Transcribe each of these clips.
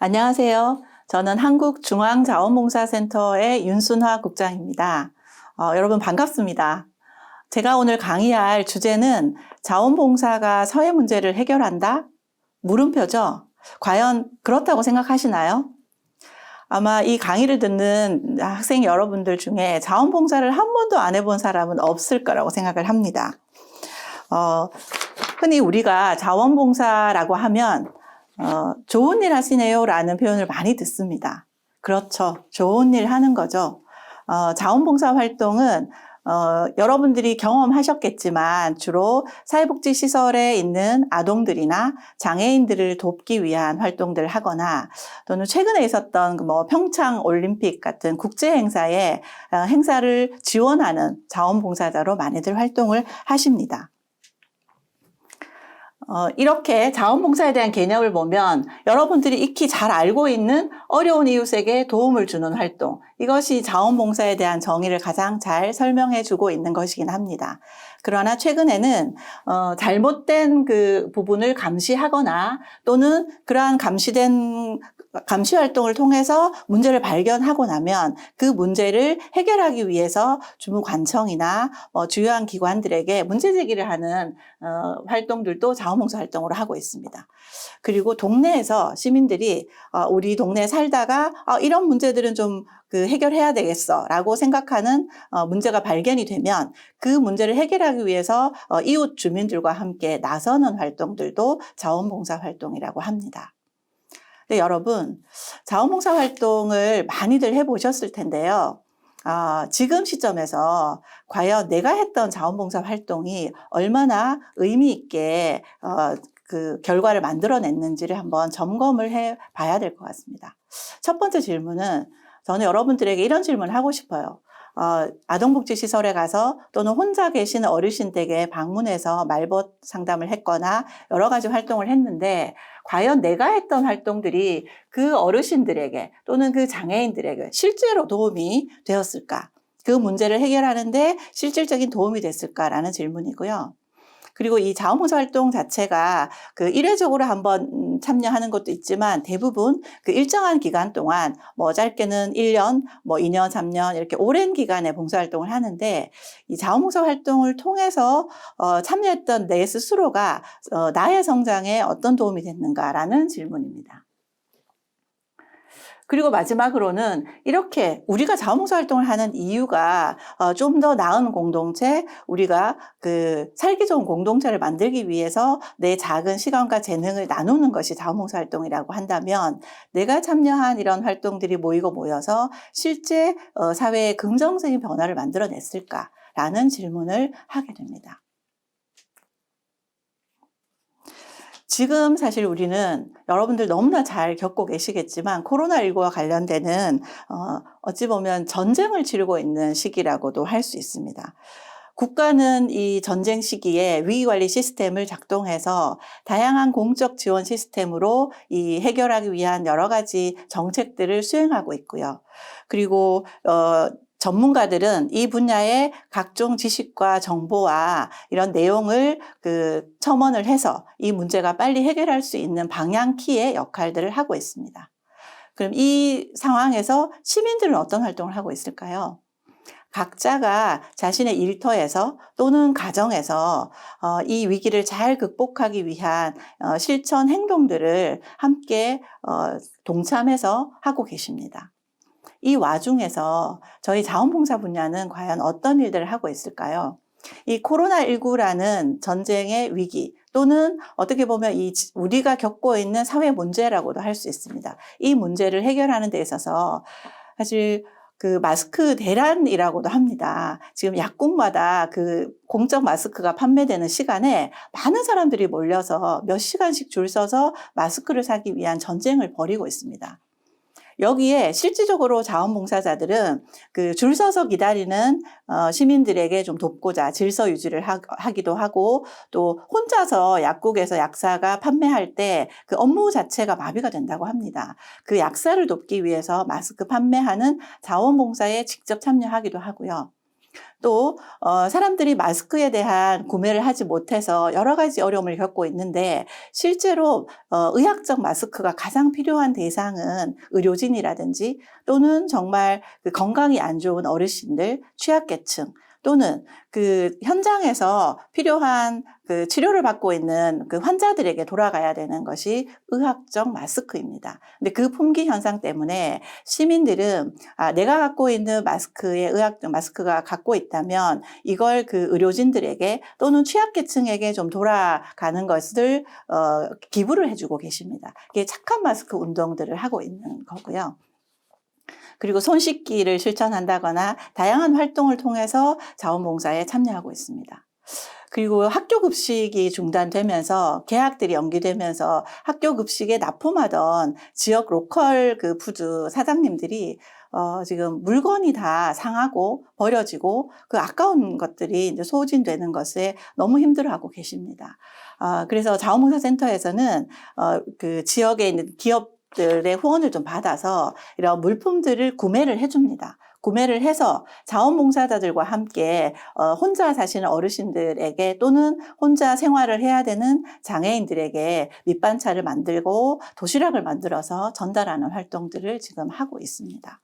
안녕하세요. 저는 한국중앙자원봉사센터의 윤순화 국장입니다. 여러분 반갑습니다. 제가 오늘 강의할 주제는 자원봉사가 사회 문제를 해결한다? 물음표죠? 과연 그렇다고 생각하시나요? 아마 이 강의를 듣는 학생 여러분들 중에 자원봉사를 한 번도 안 해본 사람은 없을 거라고 생각을 합니다. 흔히 우리가 자원봉사라고 하면 좋은 일 하시네요 라는 표현을 많이 듣습니다. 그렇죠. 좋은 일 하는 거죠. 자원봉사 활동은 여러분들이 경험하셨겠지만 주로 사회복지시설에 있는 아동들이나 장애인들을 돕기 위한 활동들을 하거나 또는 최근에 있었던 평창 올림픽 같은 국제 행사에 행사를 지원하는 자원봉사자로 많이들 활동을 하십니다. 이렇게 자원봉사에 대한 개념을 보면 여러분들이 익히 잘 알고 있는 어려운 이웃에게 도움을 주는 활동, 이것이 자원봉사에 대한 정의를 가장 잘 설명해 주고 있는 것이긴 합니다. 그러나 최근에는 잘못된 그 부분을 감시하거나 또는 그러한 감시 활동을 통해서 문제를 발견하고 나면 그 문제를 해결하기 위해서 주무관청이나 주요한 기관들에게 문제 제기를 하는 활동들도 자원봉사 활동으로 하고 있습니다. 그리고 동네에서 시민들이 우리 동네에 살다가 이런 문제들은 좀 해결해야 되겠어 라고 생각하는 문제가 발견이 되면 그 문제를 해결하기 위해서 이웃 주민들과 함께 나서는 활동들도 자원봉사 활동이라고 합니다. 네, 여러분, 자원봉사 활동을 많이들 해보셨을 텐데요. 지금 시점에서 과연 내가 했던 자원봉사 활동이 얼마나 의미 있게 그 결과를 만들어냈는지를 한번 점검을 해 봐야 될 것 같습니다. 첫 번째 질문은 저는 여러분들에게 이런 질문을 하고 싶어요. 아동복지시설에 가서 또는 혼자 계시는 어르신 댁에 방문해서 말벗 상담을 했거나 여러 가지 활동을 했는데 과연 내가 했던 활동들이 그 어르신들에게 또는 그 장애인들에게 실제로 도움이 되었을까? 그 문제를 해결하는데 실질적인 도움이 됐을까라는 질문이고요. 그리고 이 자원봉사 활동 자체가 일회적으로 한번 참여하는 것도 있지만 대부분 일정한 기간 동안 짧게는 1년, 2년, 3년 이렇게 오랜 기간의 봉사활동을 하는데 이 자원봉사 활동을 통해서 참여했던 내 스스로가 나의 성장에 어떤 도움이 됐는가라는 질문입니다. 그리고 마지막으로는 이렇게 우리가 자원봉사 활동을 하는 이유가 좀 더 나은 공동체, 우리가 살기 좋은 공동체를 만들기 위해서 내 작은 시간과 재능을 나누는 것이 자원봉사 활동이라고 한다면 내가 참여한 이런 활동들이 모여서 실제 사회에 긍정적인 변화를 만들어냈을까라는 질문을 하게 됩니다. 지금 사실 우리는 여러분들 너무나 잘 겪고 계시겠지만 코로나19와 관련되는 어찌 보면 전쟁을 치르고 있는 시기라고도 할 수 있습니다. 국가는 이 전쟁 시기에 위기관리 시스템을 작동해서 다양한 공적 지원 시스템으로 이 해결하기 위한 여러 가지 정책들을 수행하고 있고요. 그리고 전문가들은 이 분야의 각종 지식과 정보와 이런 내용을 첨언을 해서 이 문제가 빨리 해결할 수 있는 방향키의 역할들을 하고 있습니다. 그럼 이 상황에서 시민들은 어떤 활동을 하고 있을까요? 각자가 자신의 일터에서 또는 가정에서 이 위기를 잘 극복하기 위한 실천 행동들을 함께 동참해서 하고 계십니다. 이 와중에서 저희 자원봉사 분야는 과연 어떤 일들을 하고 있을까요? 이 코로나19라는 전쟁의 위기 또는 어떻게 보면 우리가 겪고 있는 사회 문제라고도 할 수 있습니다. 이 문제를 해결하는 데 있어서 사실 마스크 대란이라고도 합니다. 지금 약국마다 공적 마스크가 판매되는 시간에 많은 사람들이 몰려서 몇 시간씩 줄 서서 마스크를 사기 위한 전쟁을 벌이고 있습니다. 여기에 실질적으로 자원봉사자들은 줄 서서 기다리는 시민들에게 좀 돕고자 질서 유지를 하기도 하고 또 혼자서 약국에서 약사가 판매할 때 업무 자체가 마비가 된다고 합니다. 그 약사를 돕기 위해서 마스크 판매하는 자원봉사에 직접 참여하기도 하고요. 또 사람들이 마스크에 대한 구매를 하지 못해서 여러 가지 어려움을 겪고 있는데 실제로 의학적 마스크가 가장 필요한 대상은 의료진이라든지 또는 정말 그 건강이 안 좋은 어르신들, 취약계층 또는 그 현장에서 필요한 그 치료를 받고 있는 그 환자들에게 돌아가야 되는 것이 의학적 마스크입니다. 근데 그 품귀 현상 때문에 시민들은 내가 갖고 있는 마스크에 의학적 마스크가 갖고 있다면 이걸 그 의료진들에게 또는 취약계층에게 좀 돌아가는 것을 기부를 해주고 계십니다. 이게 착한 마스크 운동들을 하고 있는 거고요. 그리고 손 씻기를 실천한다거나 다양한 활동을 통해서 자원봉사에 참여하고 있습니다. 그리고 학교 급식이 중단되면서 개학들이 연기되면서 학교 급식에 납품하던 지역 로컬 그 푸드 사장님들이 지금 물건이 다 상하고 버려지고 그 아까운 것들이 이제 소진되는 것에 너무 힘들어하고 계십니다. 그래서 자원봉사센터에서는 그 지역에 있는 기업들의 후원을 좀 받아서 이런 물품들을 구매를 해줍니다. 구매를 해서 자원봉사자들과 함께 혼자 사시는 어르신들에게 또는 혼자 생활을 해야 되는 장애인들에게 밑반찬을 만들고 도시락을 만들어서 전달하는 활동들을 지금 하고 있습니다.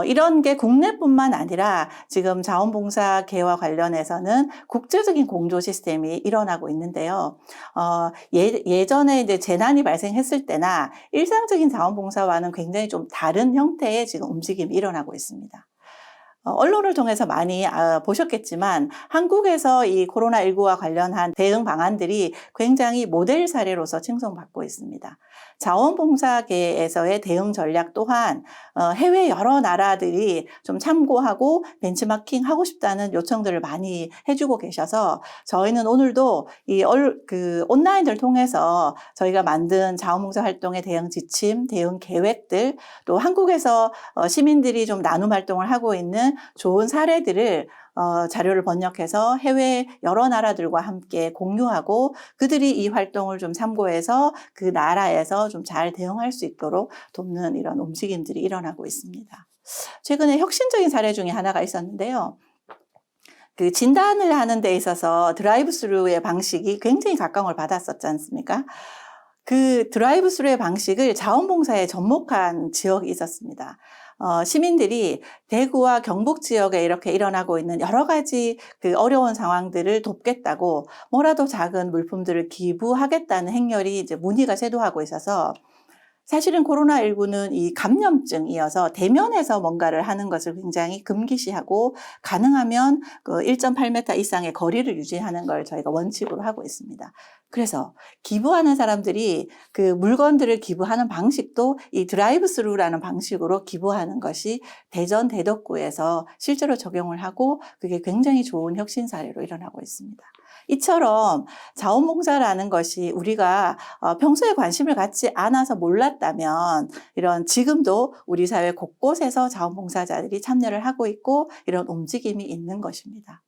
이런 게 국내뿐만 아니라 지금 자원봉사계와 관련해서는 국제적인 공조 시스템이 일어나고 있는데요. 예전에 이제 재난이 발생했을 때나 일상적인 자원봉사와는 굉장히 좀 다른 형태의 지금 움직임이 일어나고 있습니다. 언론을 통해서 많이 보셨겠지만 한국에서 이 코로나19와 관련한 대응 방안들이 굉장히 모델 사례로서 칭송받고 있습니다. 자원봉사계에서의 대응 전략 또한 해외 여러 나라들이 좀 참고하고 벤치마킹 하고 싶다는 요청들을 많이 해주고 계셔서 저희는 오늘도 이 온라인을 통해서 저희가 만든 자원봉사 활동의 대응 지침, 대응 계획들 또 한국에서 시민들이 좀 나눔 활동을 하고 있는 좋은 사례들을 자료를 번역해서 해외 여러 나라들과 함께 공유하고 그들이 이 활동을 좀 참고해서 그 나라에서 좀 잘 대응할 수 있도록 돕는 이런 움직임들이 일어나고 있습니다. 최근에 혁신적인 사례 중에 하나가 있었는데요. 그 진단을 하는 데 있어서 드라이브 스루의 방식이 굉장히 각광을 받았었지 않습니까? 그 드라이브 스루의 방식을 자원봉사에 접목한 지역이 있었습니다. 시민들이 대구와 경북 지역에 이렇게 일어나고 있는 여러 가지 그 어려운 상황들을 돕겠다고 뭐라도 작은 물품들을 기부하겠다는 행렬이 이제 문의가 쇄도하고 있어서 사실은 코로나19는 이 감염증이어서 대면에서 뭔가를 하는 것을 굉장히 금기시하고 가능하면 그 1.8m 이상의 거리를 유지하는 걸 저희가 원칙으로 하고 있습니다. 그래서 기부하는 사람들이 그 물건들을 기부하는 방식도 이 드라이브 스루라는 방식으로 기부하는 것이 대전 대덕구에서 실제로 적용을 하고 그게 굉장히 좋은 혁신 사례로 일어나고 있습니다. 이처럼 자원봉사라는 것이 우리가 평소에 관심을 갖지 않아서 몰랐다면 이런 지금도 우리 사회 곳곳에서 자원봉사자들이 참여를 하고 있고 이런 움직임이 있는 것입니다.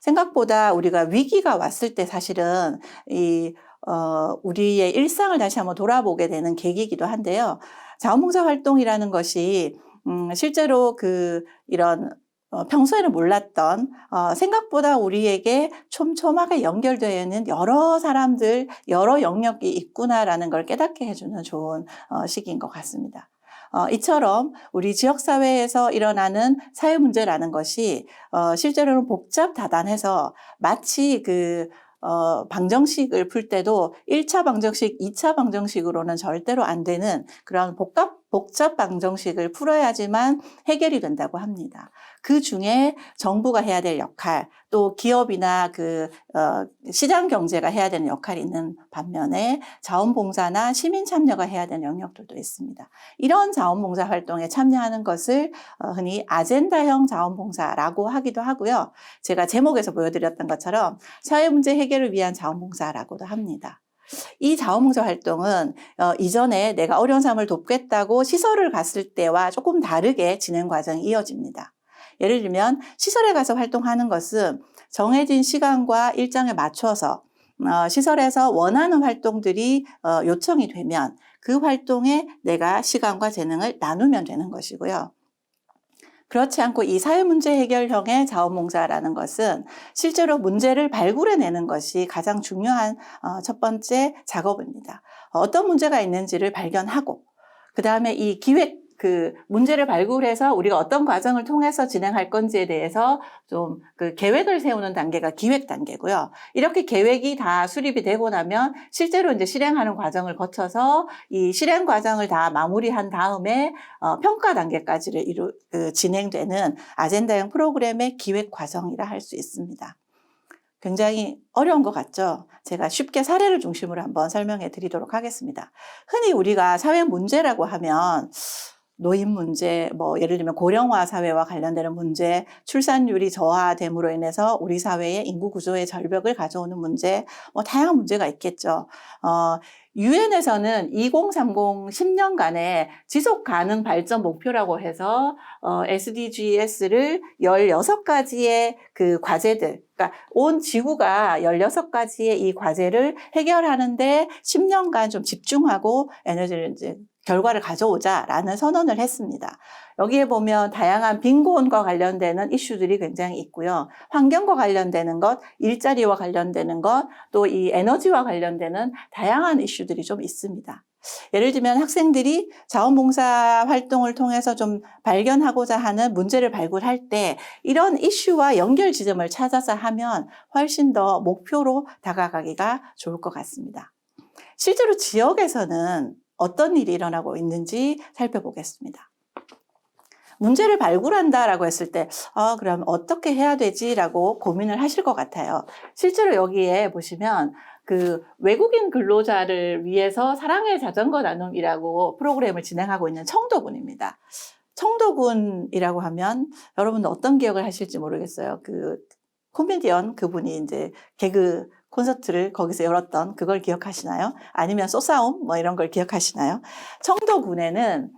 생각보다 우리가 위기가 왔을 때 사실은 우리의 일상을 다시 한번 돌아보게 되는 계기이기도 한데요. 자원봉사 활동이라는 것이 실제로 이런 평소에는 몰랐던 생각보다 우리에게 촘촘하게 연결되어 있는 여러 사람들, 여러 영역이 있구나라는 걸 깨닫게 해주는 좋은 시기인 것 같습니다. 이처럼 우리 지역사회에서 일어나는 사회 문제라는 것이 실제로는 복잡다단해서 마치 방정식을 풀 때도 1차 방정식, 2차 방정식으로는 절대로 안 되는 그런 복잡 방정식을 풀어야지만 해결이 된다고 합니다. 그 중에 정부가 해야 될 역할, 또 기업이나 시장 경제가 해야 되는 역할이 있는 반면에 자원봉사나 시민 참여가 해야 되는 영역들도 있습니다. 이런 자원봉사 활동에 참여하는 것을 흔히 아젠다형 자원봉사라고 하기도 하고요. 제가 제목에서 보여드렸던 것처럼 사회문제 해결을 위한 자원봉사라고도 합니다. 이 자원봉사 활동은 이전에 내가 어려운 사람을 돕겠다고 시설을 갔을 때와 조금 다르게 진행 과정이 이어집니다. 예를 들면 시설에 가서 활동하는 것은 정해진 시간과 일정에 맞춰서 시설에서 원하는 활동들이 요청이 되면 그 활동에 내가 시간과 재능을 나누면 되는 것이고요. 그렇지 않고 이 사회문제 해결형의 자원봉사라는 것은 실제로 문제를 발굴해내는 것이 가장 중요한 첫 번째 작업입니다. 어떤 문제가 있는지를 발견하고 그 다음에 이 기획 문제를 발굴해서 우리가 어떤 과정을 통해서 진행할 건지에 대해서 좀 계획을 세우는 단계가 기획 단계고요. 이렇게 계획이 다 수립이 되고 나면 실제로 이제 실행하는 과정을 거쳐서 이 실행 과정을 다 마무리한 다음에 평가 단계까지를 진행되는 아젠다형 프로그램의 기획 과정이라 할 수 있습니다. 굉장히 어려운 것 같죠? 제가 쉽게 사례를 중심으로 한번 설명해 드리도록 하겠습니다. 흔히 우리가 사회 문제라고 하면 노인 문제, 예를 들면 고령화 사회와 관련되는 문제, 출산율이 저하됨으로 인해서 우리 사회의 인구 구조의 절벽을 가져오는 문제, 다양한 문제가 있겠죠. 유엔에서는 2030 10년간의 지속 가능 발전 목표라고 해서 SDGs를 16가지의 그 과제들, 그러니까 온 지구가 16가지의 이 과제를 해결하는데 10년간 좀 집중하고 에너지를 이제 결과를 가져오자라는 선언을 했습니다. 여기에 보면 다양한 빈곤과 관련되는 이슈들이 굉장히 있고요. 환경과 관련되는 것, 일자리와 관련되는 것, 또 이 에너지와 관련되는 다양한 이슈들이 좀 있습니다. 예를 들면 학생들이 자원봉사 활동을 통해서 좀 발견하고자 하는 문제를 발굴할 때 이런 이슈와 연결 지점을 찾아서 하면 훨씬 더 목표로 다가가기가 좋을 것 같습니다. 실제로 지역에서는 어떤 일이 일어나고 있는지 살펴보겠습니다. 문제를 발굴한다라고 했을 때 그럼 어떻게 해야 되지라고 고민을 하실 것 같아요. 실제로 여기에 보시면 외국인 근로자를 위해서 사랑의 자전거 나눔이라고 프로그램을 진행하고 있는 청도군입니다. 청도군이라고 하면 여러분들 어떤 기억을 하실지 모르겠어요. 코미디언 그분이 이제 개그 콘서트를 거기서 열었던 그걸 기억하시나요? 아니면 소싸움 이런 걸 기억하시나요? 청도군에는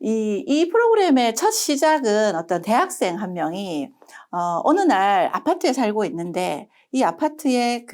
이 프로그램의 첫 시작은 어떤 대학생 한 명이 어느 날 아파트에 살고 있는데 이 아파트에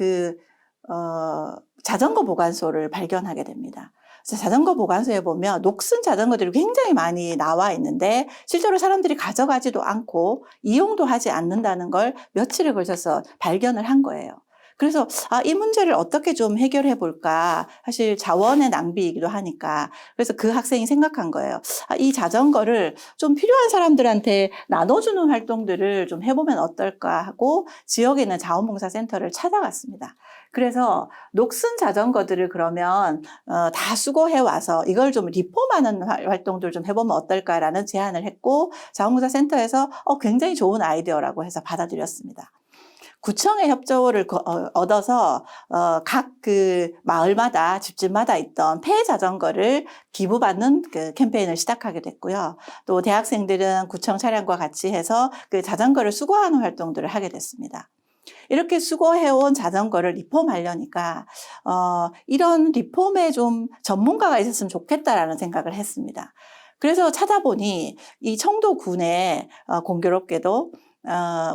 자전거 보관소를 발견하게 됩니다. 그래서 자전거 보관소에 보면 녹슨 자전거들이 굉장히 많이 나와 있는데 실제로 사람들이 가져가지도 않고 이용도 하지 않는다는 걸 며칠을 걸쳐서 발견을 한 거예요. 그래서 이 문제를 어떻게 좀 해결해 볼까, 사실 자원의 낭비이기도 하니까. 그래서 그 학생이 생각한 거예요. 이 자전거를 좀 필요한 사람들한테 나눠주는 활동들을 좀 해보면 어떨까 하고 지역에 있는 자원봉사센터를 찾아갔습니다. 그래서 녹슨 자전거들을 그러면 다 수거해 와서 이걸 좀 리폼하는 활동들 좀 해보면 어떨까라는 제안을 했고 자원봉사센터에서 굉장히 좋은 아이디어라고 해서 받아들였습니다. 구청의 협조를 얻어서 각 마을마다 집집마다 있던 폐 자전거를 기부받는 캠페인을 시작하게 됐고요. 또 대학생들은 구청 차량과 같이 해서 자전거를 수거하는 활동들을 하게 됐습니다. 이렇게 수거해온 자전거를 리폼하려니까 이런 리폼에 좀 전문가가 있었으면 좋겠다라는 생각을 했습니다. 그래서 찾아보니 이 청도군에 공교롭게도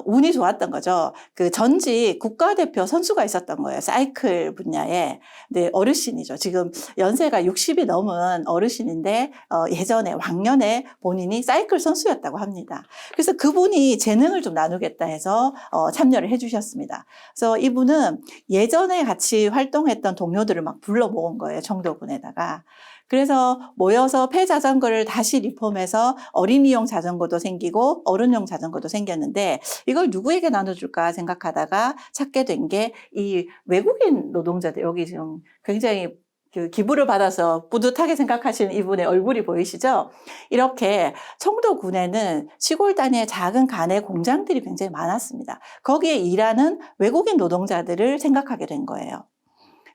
운이 좋았던 거죠. 전직 국가대표 선수가 있었던 거예요. 사이클 분야에. 네, 어르신이죠. 지금 연세가 60이 넘은 어르신인데, 예전에, 왕년에 본인이 사이클 선수였다고 합니다. 그래서 그분이 재능을 좀 나누겠다 해서, 참여를 해주셨습니다. 그래서 이분은 예전에 같이 활동했던 동료들을 막 불러 모은 거예요. 청도군에다가. 그래서 모여서 폐자전거를 다시 리폼해서 어린이용 자전거도 생기고 어른용 자전거도 생겼는데 이걸 누구에게 나눠줄까 생각하다가 찾게 된 게 이 외국인 노동자들, 여기 지금 굉장히 기부를 받아서 뿌듯하게 생각하시는 이분의 얼굴이 보이시죠? 이렇게 청도군에는 시골 단위의 작은 가내 공장들이 굉장히 많았습니다. 거기에 일하는 외국인 노동자들을 생각하게 된 거예요.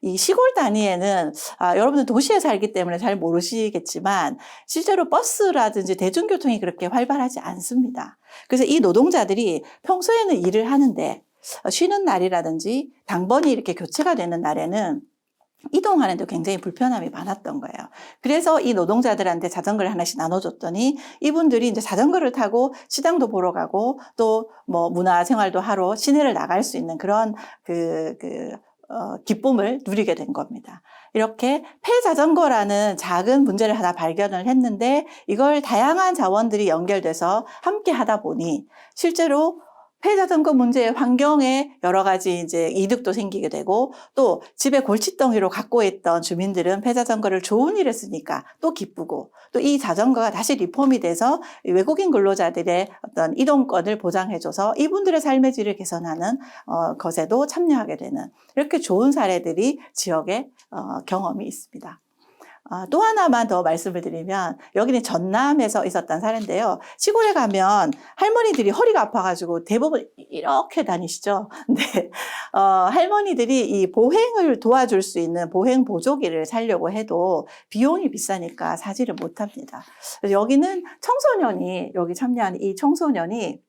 이 시골 단위에는 여러분들 도시에 살기 때문에 잘 모르시겠지만 실제로 버스라든지 대중교통이 그렇게 활발하지 않습니다. 그래서 이 노동자들이 평소에는 일을 하는데 쉬는 날이라든지 당번이 이렇게 교체가 되는 날에는 이동하는 데 굉장히 불편함이 많았던 거예요. 그래서 이 노동자들한테 자전거를 하나씩 나눠줬더니 이분들이 이제 자전거를 타고 시장도 보러 가고 또 문화 생활도 하러 시내를 나갈 수 있는 그런 기쁨을 누리게 된 겁니다. 이렇게 폐자전거라는 작은 문제를 하나 발견을 했는데 이걸 다양한 자원들이 연결돼서 함께 하다 보니 실제로 폐자전거 문제의 환경에 여러 가지 이제 이득도 생기게 되고 또 집에 골칫덩이로 갖고 있던 주민들은 폐자전거를 좋은 일에 쓰니까 또 기쁘고 또 이 자전거가 다시 리폼이 돼서 외국인 근로자들의 어떤 이동권을 보장해줘서 이분들의 삶의 질을 개선하는 것에도 참여하게 되는 이렇게 좋은 사례들이 지역에 경험이 있습니다. 또 하나만 더 말씀을 드리면 여기는 전남에서 있었던 사례인데요. 시골에 가면 할머니들이 허리가 아파가지고 대부분 이렇게 다니시죠. 근데 할머니들이 이 보행을 도와줄 수 있는 보행 보조기를 사려고 해도 비용이 비싸니까 사지를 못합니다. 그래서 여기는 여기 참여한 이 청소년이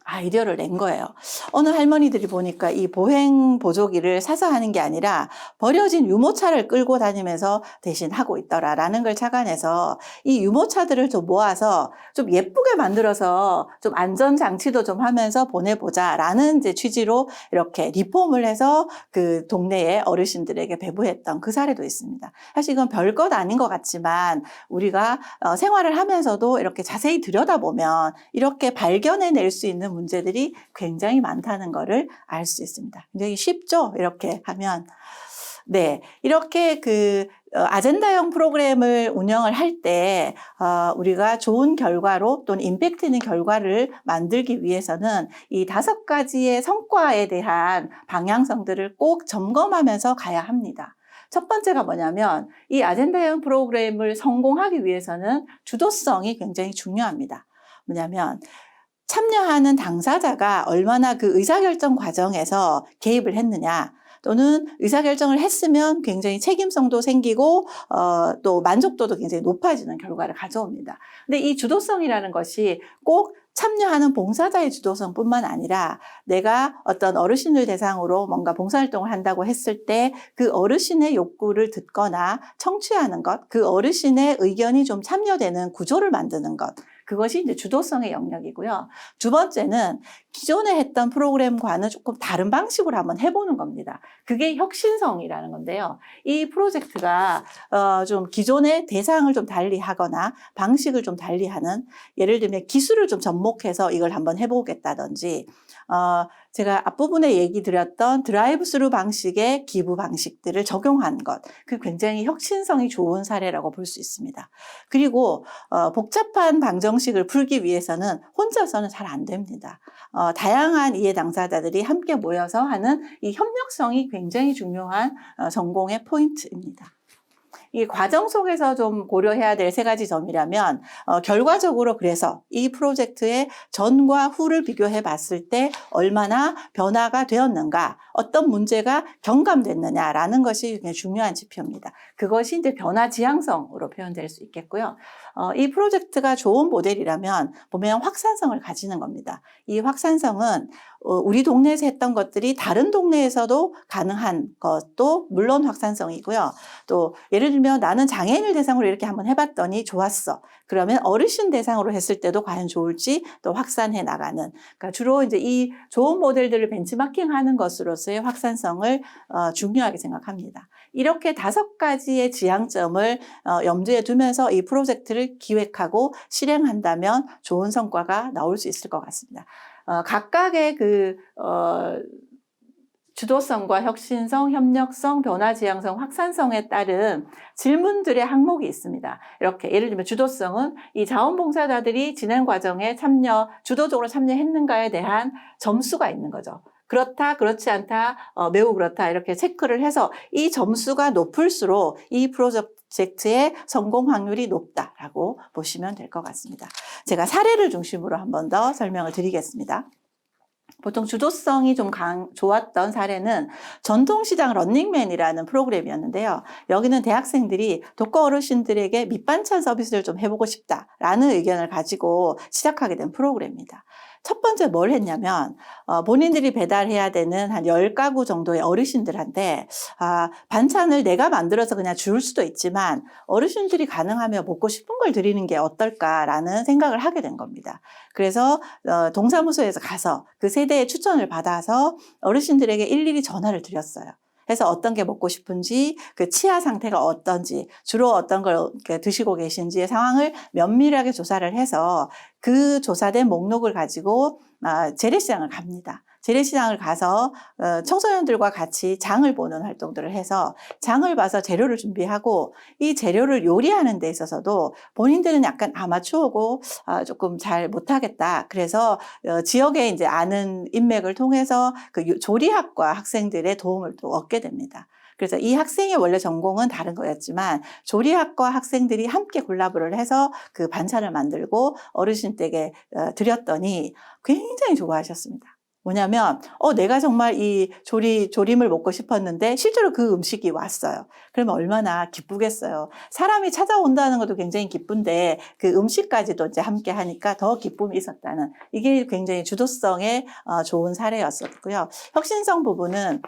아이디어를 낸 거예요. 어느 할머니들이 보니까 이 보행 보조기를 사서 하는 게 아니라 버려진 유모차를 끌고 다니면서 대신 하고 있더라라는 걸 착안해서 이 유모차들을 좀 모아서 좀 예쁘게 만들어서 좀 안전장치도 좀 하면서 보내보자라는 이제 취지로 이렇게 리폼을 해서 그 동네의 어르신들에게 배부했던 그 사례도 있습니다. 사실 이건 별것 아닌 것 같지만 우리가 생활을 하면서도 이렇게 자세히 들여다보면 이렇게 발견해낼 수 있는 문제들이 굉장히 많다는 것을 알 수 있습니다. 굉장히 쉽죠? 이렇게 하면. 네. 이렇게 아젠다형 프로그램을 운영을 할 때, 우리가 좋은 결과로 또는 임팩트 있는 결과를 만들기 위해서는 이 5가지의 성과에 대한 방향성들을 꼭 점검하면서 가야 합니다. 첫 번째가 뭐냐면 이 아젠다형 프로그램을 성공하기 위해서는 주도성이 굉장히 중요합니다. 뭐냐면 참여하는 당사자가 얼마나 그 의사결정 과정에서 개입을 했느냐 또는 의사결정을 했으면 굉장히 책임성도 생기고 또 만족도도 굉장히 높아지는 결과를 가져옵니다. 근데 이 주도성이라는 것이 꼭 참여하는 봉사자의 주도성뿐만 아니라 내가 어떤 어르신을 대상으로 뭔가 봉사활동을 한다고 했을 때 그 어르신의 욕구를 듣거나 청취하는 것, 그 어르신의 의견이 좀 참여되는 구조를 만드는 것, 그것이 이제 주도성의 영역이고요. 두 번째는 기존에 했던 프로그램과는 조금 다른 방식으로 한번 해보는 겁니다. 그게 혁신성이라는 건데요. 이 프로젝트가 좀 기존의 대상을 좀 달리하거나 방식을 좀 달리하는, 예를 들면 기술을 좀 접목해서 이걸 한번 해보겠다든지 제가 앞부분에 얘기 드렸던 드라이브 스루 방식의 기부 방식들을 적용한 것, 그 굉장히 혁신성이 좋은 사례라고 볼 수 있습니다. 그리고 복잡한 방정식을 풀기 위해서는 혼자서는 잘 안 됩니다. 다양한 이해 당사자들이 함께 모여서 하는 이 협력성이 굉장히 중요한 전공의 포인트입니다. 이 과정 속에서 좀 고려해야 될 3가지 점이라면 결과적으로 그래서 이 프로젝트의 전과 후를 비교해 봤을 때 얼마나 변화가 되었는가, 어떤 문제가 경감됐느냐라는 것이 굉장히 중요한 지표입니다. 그것이 이제 변화 지향성으로 표현될 수 있겠고요. 이 프로젝트가 좋은 모델이라면 보면 확산성을 가지는 겁니다. 이 확산성은 우리 동네에서 했던 것들이 다른 동네에서도 가능한 것도 물론 확산성이고요. 또 예를 들면 나는 장애인을 대상으로 이렇게 한번 해봤더니 좋았어. 그러면 어르신 대상으로 했을 때도 과연 좋을지 또 확산해 나가는. 그러니까 주로 이제 이 좋은 모델들을 벤치마킹하는 것으로서의 확산성을 중요하게 생각합니다. 이렇게 5가지의 지향점을 염두에 두면서 이 프로젝트를 기획하고 실행한다면 좋은 성과가 나올 수 있을 것 같습니다. 각각의 주도성과 혁신성, 협력성, 변화지향성, 확산성에 따른 질문들의 항목이 있습니다. 이렇게 예를 들면 주도성은 이 자원봉사자들이 진행 과정에 주도적으로 참여했는가에 대한 점수가 있는 거죠. 그렇다, 그렇지 않다, 매우 그렇다 이렇게 체크를 해서 이 점수가 높을수록 이 프로젝트의 성공 확률이 높다라고 보시면 될 것 같습니다. 제가 사례를 중심으로 한 번 더 설명을 드리겠습니다. 보통 주도성이 좀 좋았던 사례는 전통시장 런닝맨이라는 프로그램이었는데요. 여기는 대학생들이 독거 어르신들에게 밑반찬 서비스를 좀 해보고 싶다라는 의견을 가지고 시작하게 된 프로그램입니다. 첫 번째 뭘 했냐면 본인들이 배달해야 되는 한 10가구 정도의 어르신들한테 반찬을 내가 만들어서 그냥 줄 수도 있지만 어르신들이 가능하면 먹고 싶은 걸 드리는 게 어떨까라는 생각을 하게 된 겁니다. 그래서 동사무소에서 가서 그 세대의 추천을 받아서 어르신들에게 일일이 전화를 드렸어요. 해서 어떤 게 먹고 싶은지, 그 치아 상태가 어떤지, 주로 어떤 걸 드시고 계신지의 상황을 면밀하게 조사를 해서 그 조사된 목록을 가지고 재래시장을 갑니다. 재래시장을 가서 청소년들과 같이 장을 보는 활동들을 해서 장을 봐서 재료를 준비하고 이 재료를 요리하는 데 있어서도 본인들은 약간 아마추어고 조금 잘 못하겠다. 그래서 지역에 이제 아는 인맥을 통해서 그 조리학과 학생들의 도움을 또 얻게 됩니다. 그래서 이 학생의 원래 전공은 다른 거였지만 조리학과 학생들이 함께 콜라보를 해서 그 반찬을 만들고 어르신 댁에 드렸더니 굉장히 좋아하셨습니다. 뭐냐면 내가 정말 이 조림을 먹고 싶었는데 실제로 그 음식이 왔어요. 그러면 얼마나 기쁘겠어요. 사람이 찾아온다는 것도 굉장히 기쁜데 그 음식까지도 이제 함께 하니까 더 기쁨이 있었다는, 이게 굉장히 주도성의 좋은 사례였었고요. 혁신성 부분은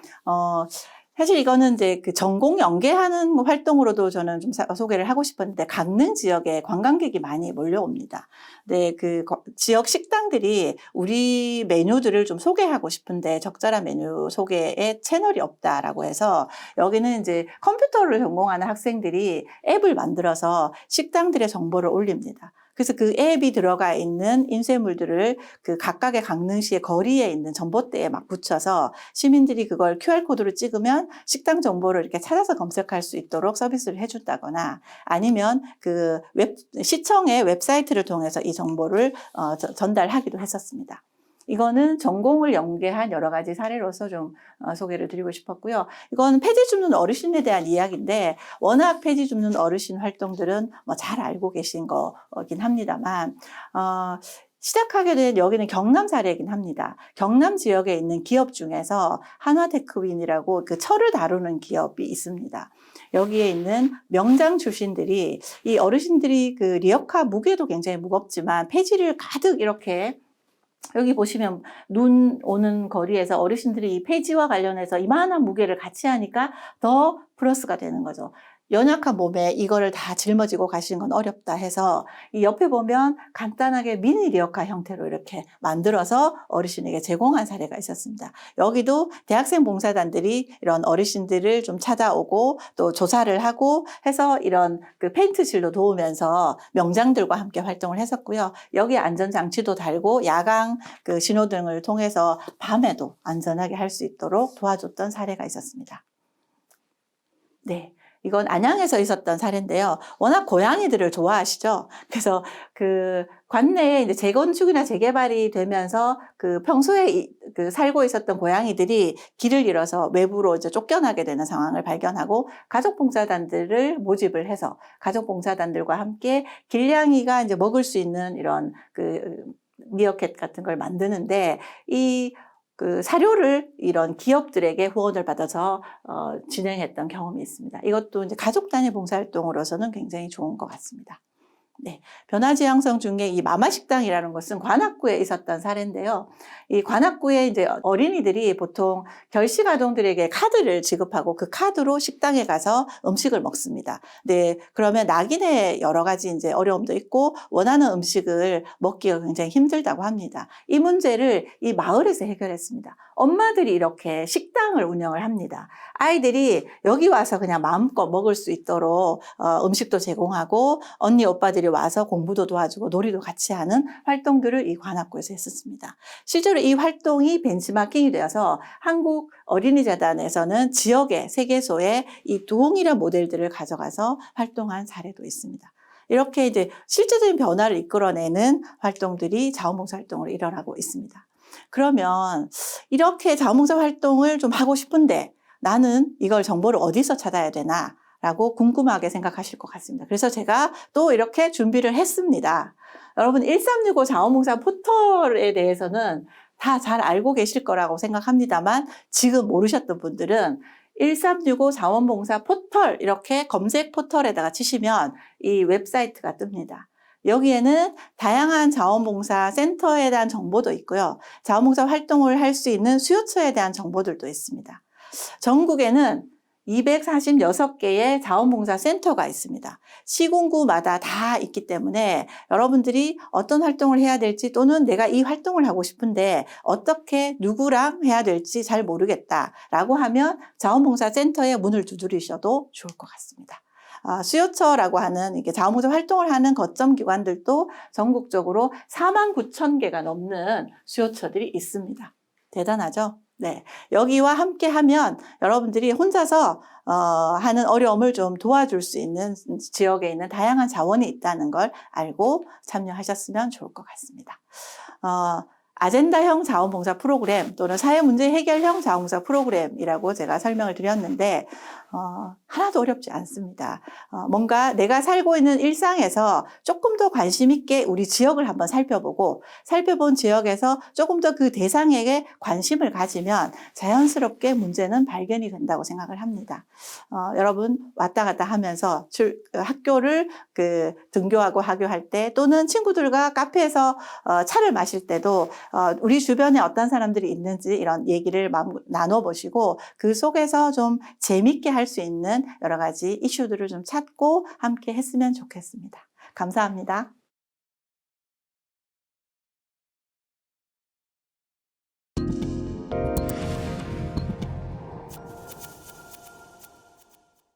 사실 이거는 이제 그 전공 연계하는 활동으로도 저는 좀 소개를 하고 싶었는데, 강릉 지역에 관광객이 많이 몰려옵니다. 네, 그 지역 식당들이 우리 메뉴들을 좀 소개하고 싶은데 적절한 메뉴 소개에 채널이 없다라고 해서 여기는 이제 컴퓨터를 전공하는 학생들이 앱을 만들어서 식당들의 정보를 올립니다. 그래서 그 앱이 들어가 있는 인쇄물들을 그 각각의 강릉시의 거리에 있는 전봇대에 막 붙여서 시민들이 그걸 QR코드로 찍으면 식당 정보를 이렇게 찾아서 검색할 수 있도록 서비스를 해준다거나, 아니면 그 시청의 웹사이트를 통해서 이 정보를 전달하기도 했었습니다. 이거는 전공을 연계한 여러 가지 사례로서 좀 소개를 드리고 싶었고요. 이건 폐지 줍는 어르신에 대한 이야기인데, 워낙 폐지 줍는 어르신 활동들은 뭐 잘 알고 계신 거긴 합니다만, 시작하게 된 여기는 경남 사례이긴 합니다. 경남 지역에 있는 기업 중에서 한화테크윈이라고 그 철을 다루는 기업이 있습니다. 여기에 있는 명장 출신들이, 이 어르신들이 그 리어카 무게도 굉장히 무겁지만 폐지를 가득 이렇게, 여기 보시면 눈 오는 거리에서 어르신들이 이 폐지와 관련해서 이만한 무게를 같이 하니까 더 플러스가 되는 거죠. 연약한 몸에 이거를 다 짊어지고 가시는 건 어렵다 해서 이 옆에 보면 간단하게 미니 리어카 형태로 이렇게 만들어서 어르신에게 제공한 사례가 있었습니다. 여기도 대학생 봉사단들이 이런 어르신들을 좀 찾아오고 또 조사를 하고 해서 이런 그 페인트칠도 도우면서 명장들과 함께 활동을 했었고요. 여기 안전장치도 달고 야광 그 신호등을 통해서 밤에도 안전하게 할 수 있도록 도와줬던 사례가 있었습니다. 네. 이건 안양에서 있었던 사례인데요. 워낙 고양이들을 좋아하시죠. 그래서 그 관내에 이제 재건축이나 재개발이 되면서 그 평소에 그 살고 있었던 고양이들이 길을 잃어서 외부로 이제 쫓겨나게 되는 상황을 발견하고 가족봉사단들을 모집을 해서 가족봉사단들과 함께 길냥이가 이제 먹을 수 있는 이런 그 미어캣 같은 걸 만드는데, 그 사료를 이런 기업들에게 후원을 받아서 진행했던 경험이 있습니다. 이것도 이제 가족 단위 봉사활동으로서는 굉장히 좋은 것 같습니다. 네, 변화지향성 중에 이 마마식당이라는 것은 관악구에 있었던 사례인데요. 이 관악구에 이제 어린이들이 보통 결식 아동들에게 카드를 지급하고 그 카드로 식당에 가서 음식을 먹습니다. 네, 그러면 낙인에 여러 가지 이제 어려움도 있고 원하는 음식을 먹기가 굉장히 힘들다고 합니다. 이 문제를 이 마을에서 해결했습니다. 엄마들이 이렇게 식당을 운영을 합니다. 아이들이 여기 와서 그냥 마음껏 먹을 수 있도록 음식도 제공하고 언니 오빠들이 와서 공부도 도와주고 놀이도 같이 하는 활동들을 이 관악구에서 했었습니다. 실제로 이 활동이 벤치마킹이 되어서 한국 어린이재단에서는 지역의 세계소에 이 동일한 모델들을 가져가서 활동한 사례도 있습니다. 이렇게 이제 실제적인 변화를 이끌어내는 활동들이 자원봉사 활동으로 일어나고 있습니다. 그러면 이렇게 자원봉사 활동을 좀 하고 싶은데 나는 이걸 정보를 어디서 찾아야 되나? 라고 궁금하게 생각하실 것 같습니다. 그래서 제가 또 이렇게 준비를 했습니다. 여러분 1365 자원봉사 포털에 대해서는 다 잘 알고 계실 거라고 생각합니다만 지금 모르셨던 분들은 1365 자원봉사 포털 이렇게 검색 포털에다가 치시면 이 웹사이트가 뜹니다. 여기에는 다양한 자원봉사 센터에 대한 정보도 있고요. 자원봉사 활동을 할 수 있는 수요처에 대한 정보들도 있습니다. 전국에는 246개의 자원봉사센터가 있습니다. 시군구마다 다 있기 때문에 여러분들이 어떤 활동을 해야 될지 또는 내가 이 활동을 하고 싶은데 어떻게 누구랑 해야 될지 잘 모르겠다라고 하면 자원봉사센터에 문을 두드리셔도 좋을 것 같습니다. 수요처라고 하는 이게 자원봉사 활동을 하는 거점 기관들도 전국적으로 49,000개가 넘는 수요처들이 있습니다. 대단하죠? 네. 여기와 함께 하면 여러분들이 혼자서 하는 어려움을 좀 도와줄 수 있는 지역에 있는 다양한 자원이 있다는 걸 알고 참여하셨으면 좋을 것 같습니다. 아젠다형 자원봉사 프로그램 또는 사회문제 해결형 자원봉사 프로그램이라고 제가 설명을 드렸는데 하나도 어렵지 않습니다. 뭔가 내가 살고 있는 일상에서 조금 더 관심 있게 우리 지역을 한번 살펴보고 살펴본 지역에서 조금 더 그 대상에게 관심을 가지면 자연스럽게 문제는 발견이 된다고 생각을 합니다. 여러분 왔다 갔다 하면서 학교를 등교하고 하교할 때 또는 친구들과 카페에서 차를 마실 때도 우리 주변에 어떤 사람들이 있는지 이런 얘기를 나눠보시고 그 속에서 좀 재밌게 할 수 있는 여러 가지 이슈들을 좀 찾고 함께 했으면 좋겠습니다. 감사합니다.